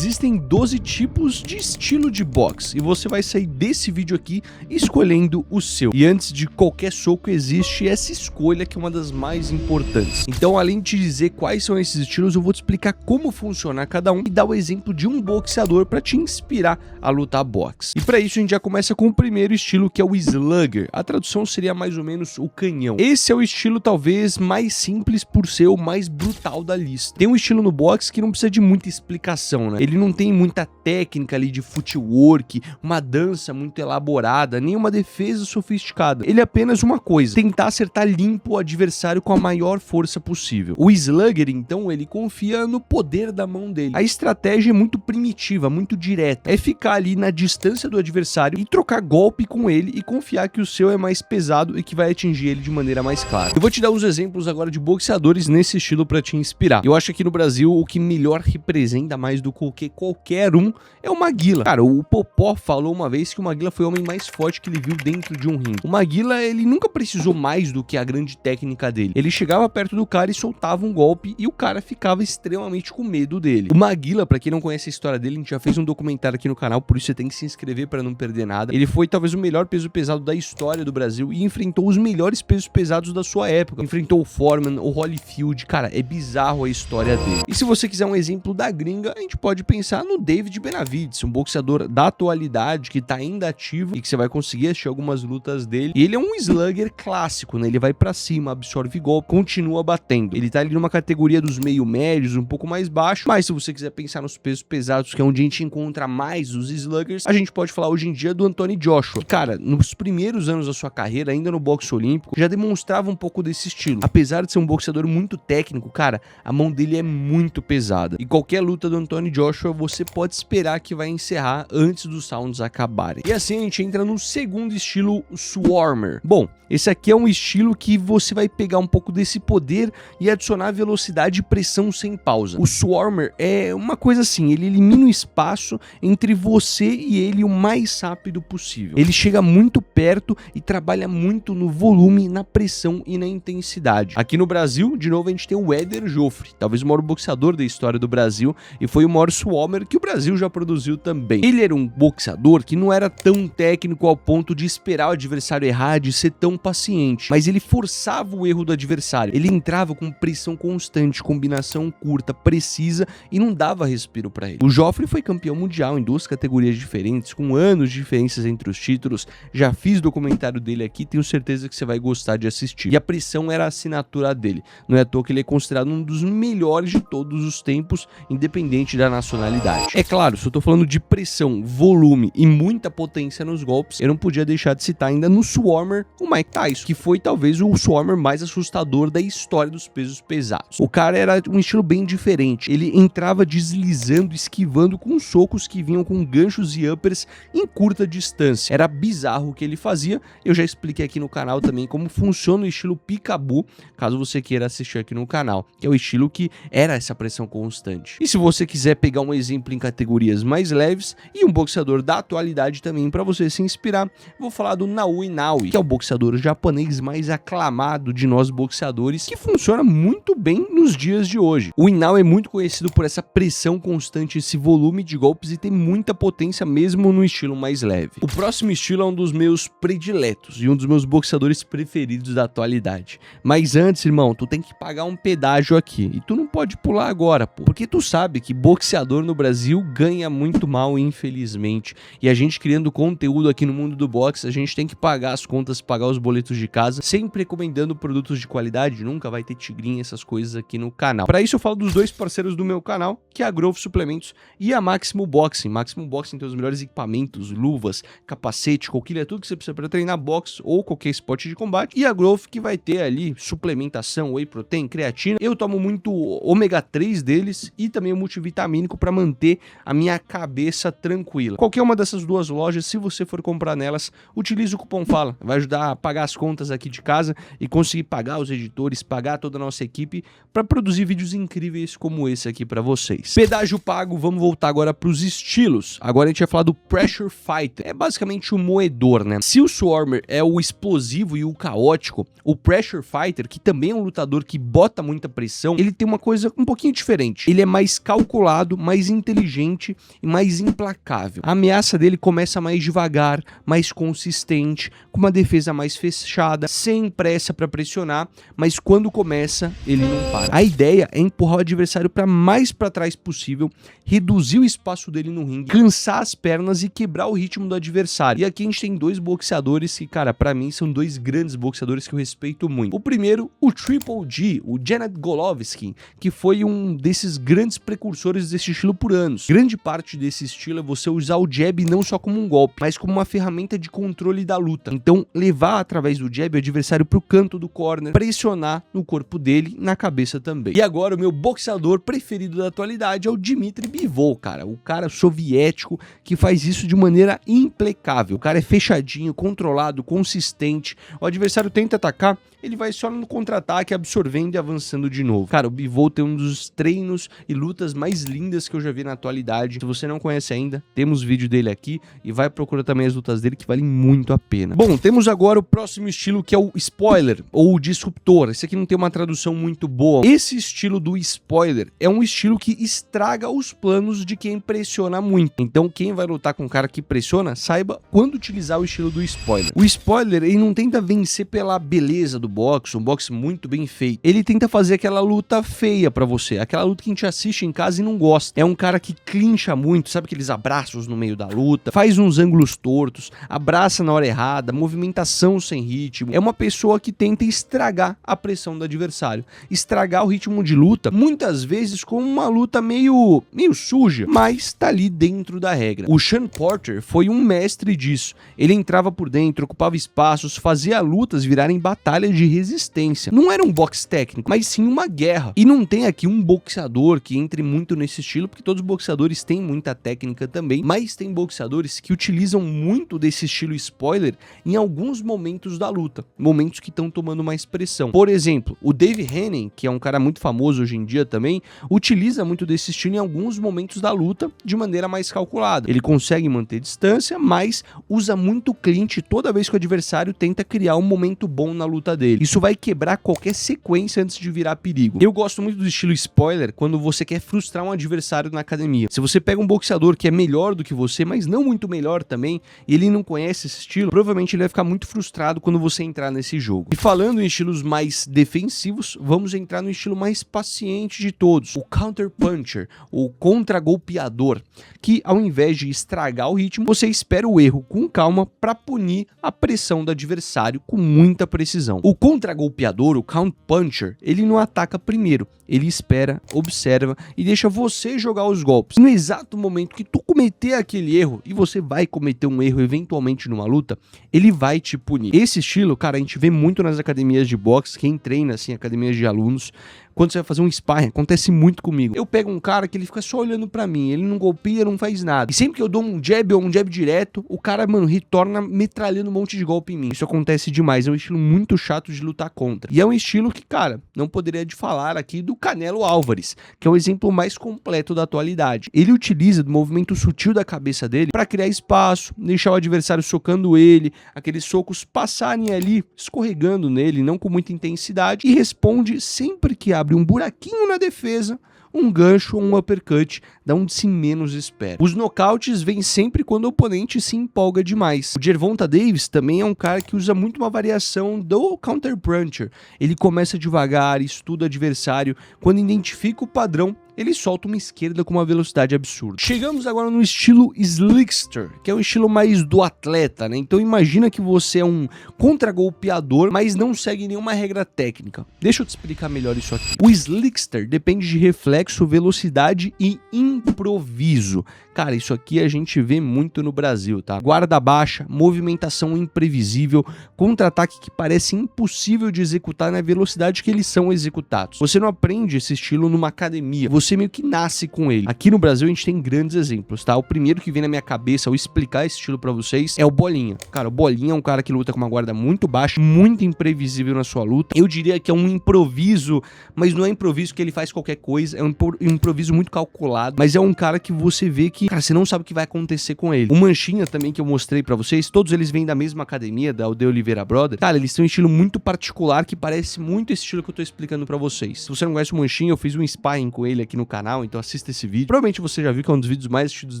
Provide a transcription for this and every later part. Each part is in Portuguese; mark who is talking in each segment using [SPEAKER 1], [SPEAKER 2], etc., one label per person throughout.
[SPEAKER 1] Existem 12 tipos de estilo de boxe e você vai sair desse vídeo aqui escolhendo o seu. E antes de qualquer soco existe essa escolha que é uma das mais importantes. Então, além de te dizer quais são esses estilos, eu vou te explicar como funciona cada um e dar o exemplo de um boxeador para te inspirar a lutar boxe. E para isso a gente já começa com o primeiro estilo, que é o Slugger. A tradução seria mais ou menos o canhão. Esse é o estilo talvez mais simples por ser o mais brutal da lista. Tem um estilo no boxe que não precisa de muita explicação, né? Ele não tem muita técnica ali de footwork, uma dança muito elaborada, nem uma defesa sofisticada. Ele é apenas uma coisa: tentar acertar limpo o adversário com a maior força possível. O Slugger, então, ele confia no poder da mão dele. A estratégia é muito primitiva, muito direta. É ficar ali na distância do adversário e trocar golpe com ele e confiar que o seu é mais pesado e que vai atingir ele de maneira mais clara. Eu vou te dar uns exemplos agora de boxeadores nesse estilo para te inspirar. Eu acho que no Brasil o que melhor representa mais do que qualquer um é o Maguila. Cara, o Popó falou uma vez que o Maguila foi o homem mais forte que ele viu dentro de um ringue. O Maguila, ele nunca precisou mais do que a grande técnica dele. Ele chegava perto do cara e soltava um golpe e o cara ficava extremamente com medo dele. O Maguila, pra quem não conhece a história dele, a gente já fez um documentário aqui no canal, por isso você tem que se inscrever para não perder nada. Ele foi talvez o melhor peso pesado da história do Brasil e enfrentou os melhores pesos pesados da sua época. Enfrentou o Foreman, o Holyfield. Cara, é bizarro a história dele. E se você quiser um exemplo da gringa, a gente pode pensar no David Benavidez, um boxeador da atualidade que tá ainda ativo e que você vai conseguir assistir algumas lutas dele. E ele é um slugger clássico, né? Ele vai pra cima, absorve golpe, continua batendo. Ele tá ali numa categoria dos meio médios, um pouco mais baixo, mas se você quiser pensar nos pesos pesados, que é onde a gente encontra mais os sluggers, a gente pode falar hoje em dia do Anthony Joshua. Cara, nos primeiros anos da sua carreira, ainda no boxe olímpico, já demonstrava um pouco desse estilo. Apesar de ser um boxeador muito técnico, cara, a mão dele é muito pesada. E qualquer luta do Anthony Joshua, você pode esperar que vai encerrar antes dos rounds acabarem. E assim a gente entra no segundo estilo, o Swarmer. Bom, esse aqui é um estilo que você vai pegar um pouco desse poder e adicionar velocidade e pressão sem pausa. O Swarmer é uma coisa assim, ele elimina o espaço entre você e ele o mais rápido possível. Ele chega muito perto e trabalha muito no volume, na pressão e na intensidade. Aqui no Brasil, de novo, a gente tem o Éder Joffre, talvez o maior boxeador da história do Brasil, e foi o maior Swarmer que o Brasil já produziu também. Ele era um boxeador que não era tão técnico ao ponto de esperar o adversário errar, de ser tão paciente, mas ele forçava o erro do adversário. Ele entrava com pressão constante, combinação curta, precisa e não dava respiro para ele. O Joffre foi campeão mundial em duas categorias diferentes, com anos de diferenças entre os títulos. Já fiz documentário dele aqui, tenho certeza que você vai gostar de assistir. E a pressão era a assinatura dele. Não é à toa que ele é considerado um dos melhores de todos os tempos, independente da nacionalidade. É claro, se eu tô falando de pressão, volume e muita potência nos golpes, eu não podia deixar de citar ainda no Swarmer o Mike Tyson, que foi talvez o Swarmer mais assustador da história dos pesos pesados. O cara era um estilo bem diferente. Ele entrava deslizando, esquivando com socos que vinham com ganchos e uppers em curta distância. Era bizarro o que ele fazia. Eu já expliquei aqui no canal também como funciona o estilo Peekaboo, caso você queira assistir aqui no canal, que é o estilo que era essa pressão constante. E se você quiser pegar um exemplo em categorias mais leves e um boxeador da atualidade também para você se inspirar, vou falar do Naoya Inoue, que é o boxeador japonês mais aclamado de nós boxeadores, que funciona muito bem nos dias de hoje. O Inoue é muito conhecido por essa pressão constante, esse volume de golpes e tem muita potência mesmo no estilo mais leve. O próximo estilo é um dos meus prediletos e um dos meus boxeadores preferidos da atualidade. Mas antes, irmão, tu tem que pagar um pedágio aqui e tu não pode pular agora, pô, porque tu sabe que boxeador no Brasil ganha muito mal, infelizmente, e a gente criando conteúdo aqui no mundo do boxe, a gente tem que pagar as contas, pagar os boletos de casa, sempre recomendando produtos de qualidade, nunca vai ter tigrinha, essas coisas aqui no canal. Para isso eu falo dos dois parceiros do meu canal, que é a Growth Suplementos e a Máximo Boxing. Máximo Boxing tem os melhores equipamentos, luvas, capacete, coquilha, tudo que você precisa para treinar boxe ou qualquer esporte de combate, e a Growth que vai ter ali suplementação, whey protein, creatina. Eu tomo muito ômega 3 deles e também o multivitamínico para manter a minha cabeça tranquila. Qualquer uma dessas duas lojas, se você for comprar nelas, utilize o cupom FALA, vai ajudar a pagar as contas aqui de casa e conseguir pagar os editores, pagar toda a nossa equipe para produzir vídeos incríveis como esse aqui para vocês. Pedágio pago, vamos voltar agora para os estilos. Agora a gente vai falar do Pressure Fighter. É basicamente o moedor, né? Se o Swarmer é o explosivo e o caótico, o Pressure Fighter, que também é um lutador que bota muita pressão, ele tem uma coisa um pouquinho diferente. Ele é mais calculado, mais inteligente e mais implacável. A ameaça dele começa mais devagar, mais consistente, com uma defesa mais fechada, sem pressa para pressionar, mas quando começa, ele não para. A ideia é empurrar o adversário para mais para trás possível, reduzir o espaço dele no ringue, cansar as pernas e quebrar o ritmo do adversário. E aqui a gente tem dois boxeadores que, cara, para mim são dois grandes boxeadores que eu respeito muito. O primeiro, o Triple G, o Gennady Golovkin, que foi um desses grandes precursores desse estilo por anos. Grande parte desse estilo é você usar o jab não só como um golpe, mas como uma ferramenta de controle da luta. Então, levar através do jab o adversário pro canto do corner, pressionar no corpo dele, na cabeça também. E agora, o meu boxeador preferido da atualidade é o Dmitry Bivol, cara. O cara soviético que faz isso de maneira impecável. O cara é fechadinho, controlado, consistente. O adversário tenta atacar, ele vai só no contra-ataque, absorvendo e avançando de novo. Cara, o Bivol tem um dos treinos e lutas mais lindas que eu já vi na atualidade. Se você não conhece ainda, temos vídeo dele aqui e vai procurar também as lutas dele que valem muito a pena. Bom, temos agora o próximo estilo que é o spoiler ou o disruptor. Esse aqui não tem uma tradução muito boa. Esse estilo do spoiler é um estilo que estraga os planos de quem pressiona muito. Então, quem vai lutar com um cara que pressiona, saiba quando utilizar o estilo do spoiler. O spoiler, ele não tenta vencer pela beleza do boxe, um boxe muito bem feito. Ele tenta fazer aquela luta feia pra você, aquela luta que a gente assiste em casa e não gosta. É um cara que clincha muito, sabe aqueles abraços no meio da luta, faz uns ângulos tortos, abraça na hora errada, movimentação sem ritmo. É uma pessoa que tenta estragar a pressão do adversário, estragar o ritmo de luta, muitas vezes com uma luta meio suja, mas tá ali dentro da regra. O Sean Porter foi um mestre disso. Ele entrava por dentro, ocupava espaços, fazia lutas virarem batalhas de resistência. Não era um boxe técnico, mas sim uma guerra. E não tem aqui um boxeador que entre muito nesse estilo, porque todos os boxeadores têm muita técnica também, mas tem boxeadores que utilizam muito desse estilo spoiler em alguns momentos da luta, momentos que estão tomando mais pressão. Por exemplo, o Dave Haney, que é um cara muito famoso hoje em dia também, utiliza muito desse estilo em alguns momentos da luta de maneira mais calculada. Ele consegue manter distância, mas usa muito clinch toda vez que o adversário tenta criar um momento bom na luta dele. Isso vai quebrar qualquer sequência antes de virar perigo. Eu gosto muito do estilo spoiler quando você quer frustrar um adversário na academia. Se você pega um boxeador que é melhor do que você, mas não muito melhor também, e ele não conhece esse estilo, provavelmente ele vai ficar muito frustrado quando você entrar nesse jogo. E falando em estilos mais defensivos, vamos entrar no estilo mais paciente de todos, o Counter Puncher, o contra-golpeador, que ao invés de estragar o ritmo, você espera o erro com calma para punir a pressão do adversário com muita precisão. O contra-golpeador, o Counter Puncher, ele não ataca primeiro, ele espera, observa e deixa você jogar os golpes. No exato momento que tu cometer aquele erro, e você vai cometer um erro eventualmente numa luta, ele vai te punir. Esse estilo, cara, a gente vê muito nas academias de boxe, quem treina assim, academias de alunos, quando você vai fazer um sparring, acontece muito comigo. Eu pego um cara que ele fica só olhando pra mim, ele não golpeia, não faz nada. E sempre que eu dou um jab ou um jab direto, o cara, mano, retorna metralhando um monte de golpe em mim. Isso acontece demais, é um estilo muito chato de lutar contra. E é um estilo que, cara, não poderia de falar aqui do Canelo Álvares, que é o exemplo mais completo da atualidade. Ele utiliza do movimento sutil da cabeça dele pra criar espaço, deixar o adversário socando ele, aqueles socos passarem ali, escorregando nele, não com muita intensidade, e responde sempre que abre um buraquinho na defesa, um gancho ou um uppercut, da onde se menos espera. Os nocautes vêm sempre quando o oponente se empolga demais. O Gervonta Davis também é um cara que usa muito uma variação do Counter Puncher. Ele começa devagar, estuda o adversário, quando identifica o padrão, ele solta uma esquerda com uma velocidade absurda. Chegamos agora no estilo Slickster, que é o estilo mais do atleta, né? Então imagina que você é um contra-golpeador, mas não segue nenhuma regra técnica. Deixa eu te explicar melhor isso aqui. O Slickster depende de reflexo, velocidade e improviso. Cara, isso aqui a gente vê muito no Brasil, tá? Guarda baixa, movimentação imprevisível, contra-ataque que parece impossível de executar na velocidade que eles são executados. Você não aprende esse estilo numa academia, você meio que nasce com ele. Aqui no Brasil a gente tem grandes exemplos, tá? O primeiro que vem na minha cabeça ao explicar esse estilo pra vocês é o Bolinha. Cara, o Bolinha é um cara que luta com uma guarda muito baixa, muito imprevisível na sua luta. Eu diria que é um improviso, mas não é improviso que ele faz qualquer coisa, é um improviso muito calculado, mas é um cara que você vê que, cara, você não sabe o que vai acontecer com ele. O Manchinha também, que eu mostrei pra vocês, todos eles vêm da mesma academia, da De Oliveira Brothers. Cara, eles têm um estilo muito particular que parece muito esse estilo que eu tô explicando pra vocês. Se você não conhece o Manchinha, eu fiz um sparring com ele aqui no canal, então assista esse vídeo. Provavelmente você já viu que é um dos vídeos mais assistidos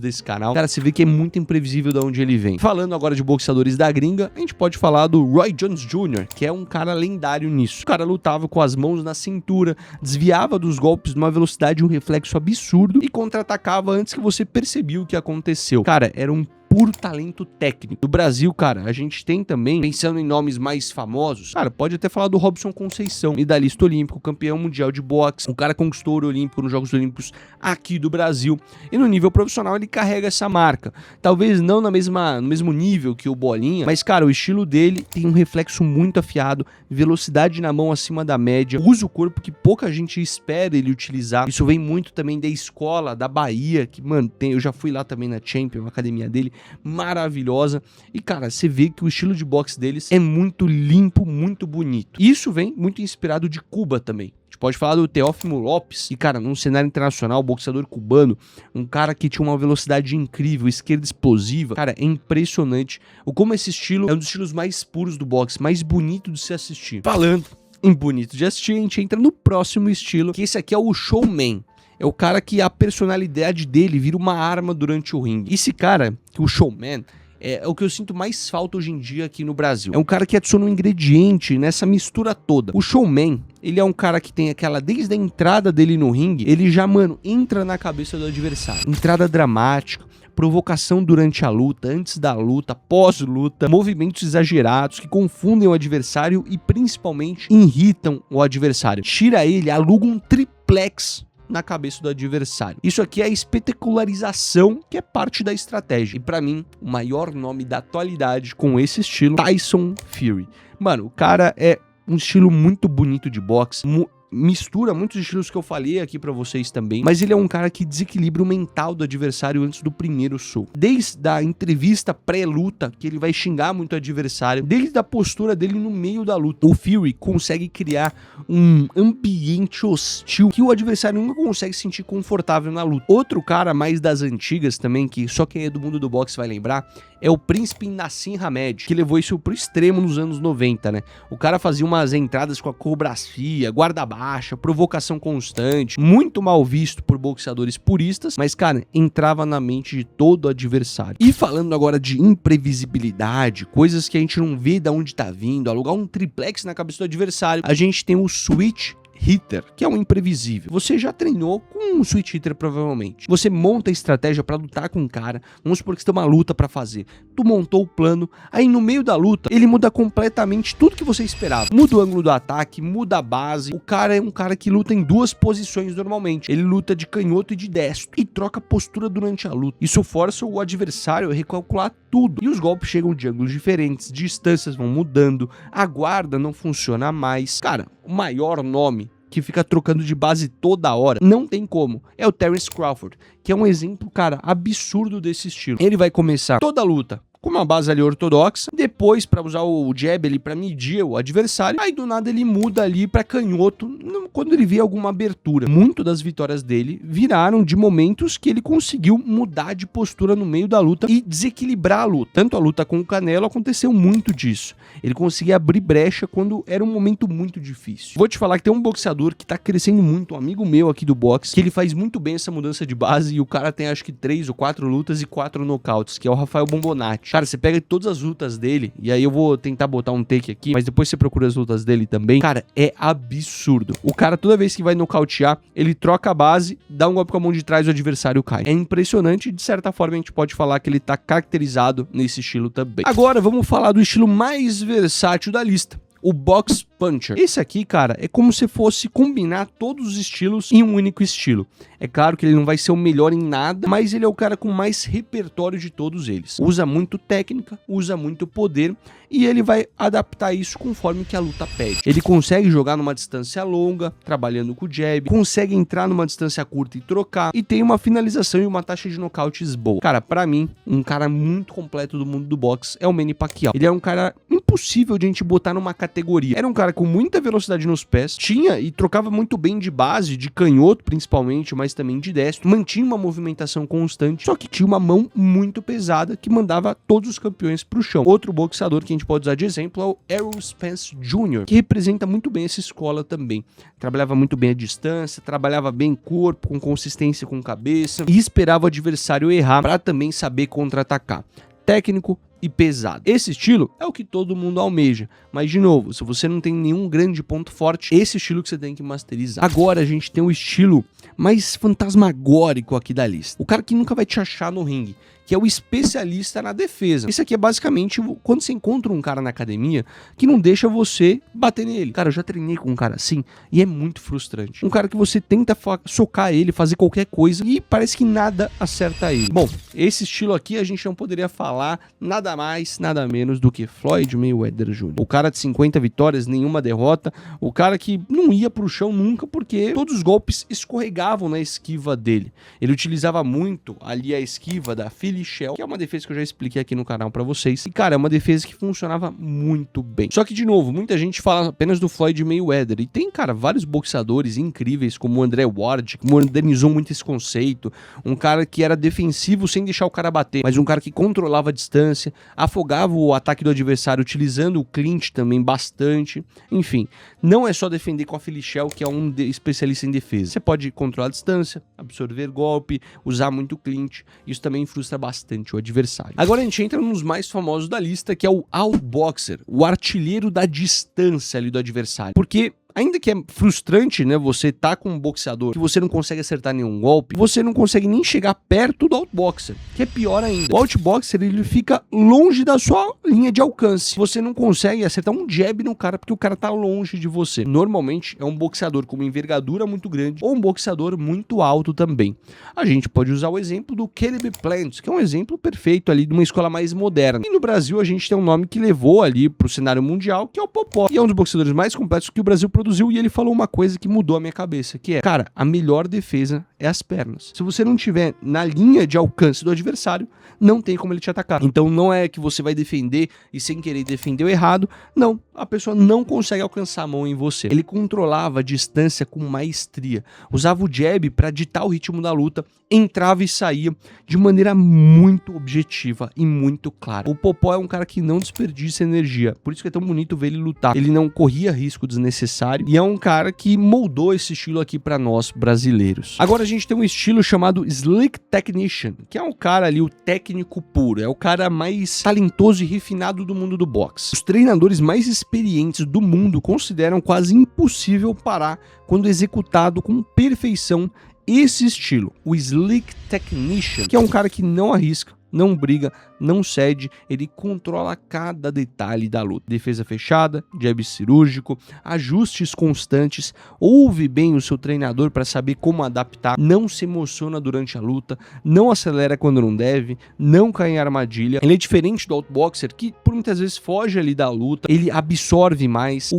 [SPEAKER 1] desse canal. Cara, você vê que é muito imprevisível de onde ele vem. Falando agora de boxeadores da gringa, a gente pode falar do Roy Jones Jr., que é um cara lendário nisso. O cara lutava com as mãos na cintura, desviava dos golpes numa velocidade e um reflexo absurdo e contra-atacava antes que você percebia o que aconteceu. Cara, era um puro talento técnico. No Brasil, cara, a gente tem também, pensando em nomes mais famosos, cara, pode até falar do Robson Conceição, medalhista olímpico, campeão mundial de boxe, um cara conquistou ouro olímpico nos Jogos Olímpicos aqui do Brasil, e no nível profissional ele carrega essa marca. Talvez não no mesmo nível que o Bolinha, mas, cara, o estilo dele tem um reflexo muito afiado, velocidade na mão acima da média, usa o corpo que pouca gente espera ele utilizar. Isso vem muito também da escola da Bahia, que, mano, eu já fui lá também na Champion, a academia dele, maravilhosa. E, cara, você vê que o estilo de boxe deles é muito limpo, muito bonito. Isso vem muito inspirado de Cuba também. A gente pode falar do Teófimo Lopes, e, cara, num cenário internacional, boxeador cubano, um cara que tinha uma velocidade incrível, esquerda explosiva. Cara, é impressionante o como esse estilo é um dos estilos mais puros do boxe, mais bonito de se assistir. Falando em bonito de assistir, a gente entra no próximo estilo, que esse aqui é o showman. É o cara que a personalidade dele vira uma arma durante o ringue. Esse cara, o showman, é o que eu sinto mais falta hoje em dia aqui no Brasil. É um cara que adiciona um ingrediente nessa mistura toda. O showman, ele é um cara que tem aquela, desde a entrada dele no ringue, ele já, mano, entra na cabeça do adversário. Entrada dramática, provocação durante a luta, antes da luta, pós-luta, movimentos exagerados que confundem o adversário e principalmente irritam o adversário. Tira ele, aluga um triplex na cabeça do adversário. Isso aqui é a espetacularização, que é parte da estratégia. E pra mim, o maior nome da atualidade com esse estilo, Tyson Fury. Mano, o cara é um estilo muito bonito de boxe, mistura muitos estilos que eu falei aqui pra vocês também, mas ele é um cara que desequilibra o mental do adversário antes do primeiro soco. Desde a entrevista pré-luta, que ele vai xingar muito o adversário, desde a postura dele no meio da luta. O Fury consegue criar um ambiente hostil que o adversário nunca consegue se sentir confortável na luta. Outro cara mais das antigas também, que só quem é do mundo do boxe vai lembrar, é o Príncipe Nassim Hamed, que levou isso pro extremo nos anos 90, né? O cara fazia umas entradas com a cobrafia, guarda baixa, provocação constante, muito mal visto por boxeadores puristas, mas, cara, entrava na mente de todo adversário. E falando agora de imprevisibilidade, coisas que a gente não vê de onde tá vindo, alugar um triplex na cabeça do adversário, a gente tem o Switch Hitter, que é um imprevisível. Você já treinou com um Switch Hitter, provavelmente. Você monta a estratégia pra lutar com um cara, vamos supor que você tem uma luta pra fazer. Tu montou o plano, aí no meio da luta, ele muda completamente tudo que você esperava. Muda o ângulo do ataque, muda a base. O cara é um cara que luta em duas posições normalmente. Ele luta de canhoto e de destro, e troca postura durante a luta. Isso força o adversário a recalcular tudo. E os golpes chegam de ângulos diferentes, distâncias vão mudando, a guarda não funciona mais. Cara, o maior nome que fica trocando de base toda hora, não tem como, é o Terence Crawford, que é um exemplo, cara, absurdo desse estilo. Ele vai começar toda a luta com uma base ali ortodoxa, depois para usar o jab ali para medir o adversário, aí do nada ele muda ali para canhoto quando ele vê alguma abertura. Muito das vitórias dele viraram de momentos que ele conseguiu mudar de postura no meio da luta e desequilibrar a luta. Tanto a luta com o Canelo aconteceu muito disso. Ele conseguia abrir brecha quando era um momento muito difícil. Vou te falar que tem um boxeador que tá crescendo muito, um amigo meu aqui do boxe, que ele faz muito bem essa mudança de base e o cara tem acho que 3 ou 4 lutas e 4 nocautes, que é o Rafael Bombonati. Cara, você pega todas as lutas dele, e aí eu vou tentar botar um take aqui, mas depois você procura as lutas dele também. Cara, é absurdo. O cara, toda vez que vai nocautear, ele troca a base, dá um golpe com a mão de trás e o adversário cai. É impressionante e, de certa forma, a gente pode falar que ele tá caracterizado nesse estilo também. Agora, vamos falar do estilo mais versátil da lista, o Box Puncher. Esse aqui, cara, é como se fosse combinar todos os estilos em um único estilo. É claro que ele não vai ser o melhor em nada, mas ele é o cara com mais repertório de todos eles. Usa muito técnica, usa muito poder e ele vai adaptar isso conforme que a luta pede. Ele consegue jogar numa distância longa, trabalhando com o jab, consegue entrar numa distância curta e trocar, e tem uma finalização e uma taxa de nocautes boa. Cara, pra mim, um cara muito completo do mundo do boxe é o Manny Pacquiao. Ele é um cara impossível de a gente botar numa categoria. Era um cara com muita velocidade nos pés, tinha e trocava muito bem de base, de canhoto principalmente, mas também de destro, mantinha uma movimentação constante, só que tinha uma mão muito pesada que mandava todos os campeões pro chão. Outro boxeador que a gente pode usar de exemplo é o Errol Spence Jr., que representa muito bem essa escola também. Trabalhava muito bem a distância, trabalhava bem corpo, com consistência com cabeça e esperava o adversário errar para também saber contra-atacar. Técnico e pesado. Esse estilo é o que todo mundo almeja, mas de novo, se você não tem nenhum grande ponto forte, esse estilo que você tem que masterizar. Agora a gente tem o estilo mais fantasmagórico aqui da lista. O cara que nunca vai te achar no ringue, que é o especialista na defesa. Esse aqui é basicamente quando você encontra um cara na academia que não deixa você bater nele. Cara, eu já treinei com um cara assim e é muito frustrante. Um cara que você tenta socar ele, fazer qualquer coisa e parece que nada acerta ele. Bom, esse estilo aqui a gente não poderia falar nada mais, nada menos do que Floyd Mayweather Jr. O cara de 50 vitórias, nenhuma derrota, o cara que não ia pro chão nunca porque todos os golpes escorregavam na esquiva dele. Ele utilizava muito ali a esquiva da Philly Shell, que é uma defesa que eu já expliquei aqui no canal pra vocês. E, cara, é uma defesa que funcionava muito bem. Só que, de novo, muita gente fala apenas do Floyd Mayweather. E tem, cara, vários boxeadores incríveis, como o André Ward, que modernizou muito esse conceito. Um cara que era defensivo sem deixar o cara bater, mas um cara que controlava a distância, afogava o ataque do adversário, utilizando o clinch também bastante. Enfim, não é só defender com a Philly Shell, que é um especialista em defesa. Você pode controlar a distância, absorver golpe, usar muito clinch. Isso também frustra bastante o adversário. Agora a gente entra nos mais famosos da lista, que é o outboxer, o artilheiro da distância ali do adversário. Porque ainda que é frustrante, né, você tá com um boxeador que você não consegue acertar nenhum golpe, você não consegue nem chegar perto do outboxer, que é pior ainda. O outboxer, ele fica longe da sua linha de alcance. Você não consegue acertar um jab no cara porque o cara tá longe de você. Normalmente é um boxeador com uma envergadura muito grande ou um boxeador muito alto também. A gente pode usar o exemplo do Caleb Plant, que é um exemplo perfeito ali de uma escola mais moderna. E no Brasil a gente tem um nome que levou ali pro cenário mundial, que é o Popó. E é um dos boxeadores mais completos que o Brasil produziu, e ele falou uma coisa que mudou a minha cabeça, que é, cara, a melhor defesa é as pernas. Se você não tiver na linha de alcance do adversário, não tem como ele te atacar. Então não é que você vai defender e sem querer defendeu errado, não, a pessoa não consegue alcançar a mão em você. Ele controlava a distância com maestria, usava o jab para ditar o ritmo da luta, entrava e saía de maneira muito objetiva e muito clara. O Popó é um cara que não desperdiça energia, por isso que é tão bonito ver ele lutar. Ele não corria risco desnecessário e é um cara que moldou esse estilo aqui para nós brasileiros. Agora a gente tem um estilo chamado Slick Technician, que é um cara ali, o técnico puro, é o cara mais talentoso e refinado do mundo do boxe. Os treinadores mais experientes do mundo consideram quase impossível parar quando executado com perfeição esse estilo, o Slick Technician, que é um cara que não arrisca, não briga, não cede, ele controla cada detalhe da luta. Defesa fechada, jab cirúrgico, ajustes constantes, ouve bem o seu treinador para saber como adaptar, não se emociona durante a luta, não acelera quando não deve, não cai em armadilha. Ele é diferente do outboxer, que por muitas vezes foge ali da luta, ele absorve mais.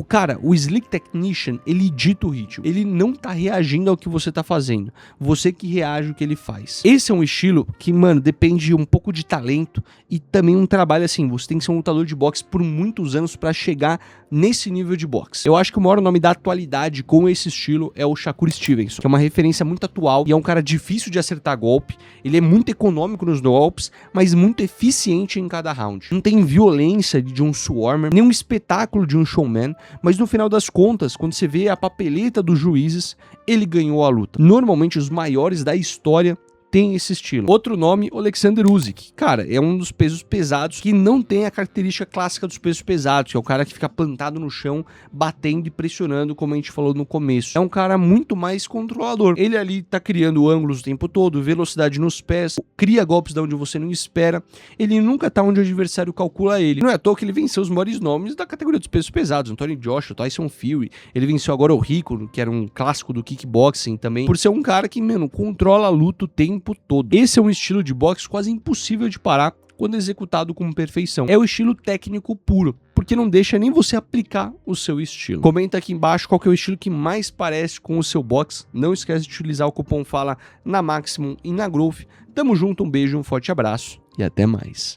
[SPEAKER 1] O Slick Technician, ele dita o ritmo, ele não tá reagindo ao que você tá fazendo, você que reage ao que ele faz. Esse é um estilo que, mano, depende um pouco de talento e também um trabalho assim, você tem que ser um lutador de boxe por muitos anos para chegar nesse nível de boxe. Eu acho que o maior nome da atualidade com esse estilo é o Shakur Stevenson, que é uma referência muito atual e é um cara difícil de acertar golpe, ele é muito econômico nos golpes, mas muito eficiente em cada round. Não tem violência de um swarmer, nem um espetáculo de um showman, mas no final das contas, quando você vê a papeleta dos juízes, ele ganhou a luta. Normalmente os maiores da história tem esse estilo. Outro nome, Alexander Usyk. Cara, é um dos pesos pesados que não tem a característica clássica dos pesos pesados, que é o cara que fica plantado no chão, batendo e pressionando, como a gente falou no começo. É um cara muito mais controlador. Ele ali tá criando ângulos o tempo todo, velocidade nos pés, cria golpes de onde você não espera. Ele nunca tá onde o adversário calcula ele. Não é à toa que ele venceu os maiores nomes da categoria dos pesos pesados. Anthony Joshua, Tyson Fury. Ele venceu agora o Rico, que era um clássico do kickboxing também, por ser um cara que, mano, controla a luta o tempo todo. Esse é um estilo de boxe quase impossível de parar quando executado com perfeição. É o estilo técnico puro, porque não deixa nem você aplicar o seu estilo. Comenta aqui embaixo qual que é o estilo que mais parece com o seu boxe. Não esquece de utilizar o cupom FALA na Maximum e na Growth. Tamo junto, um beijo, um forte abraço e até mais.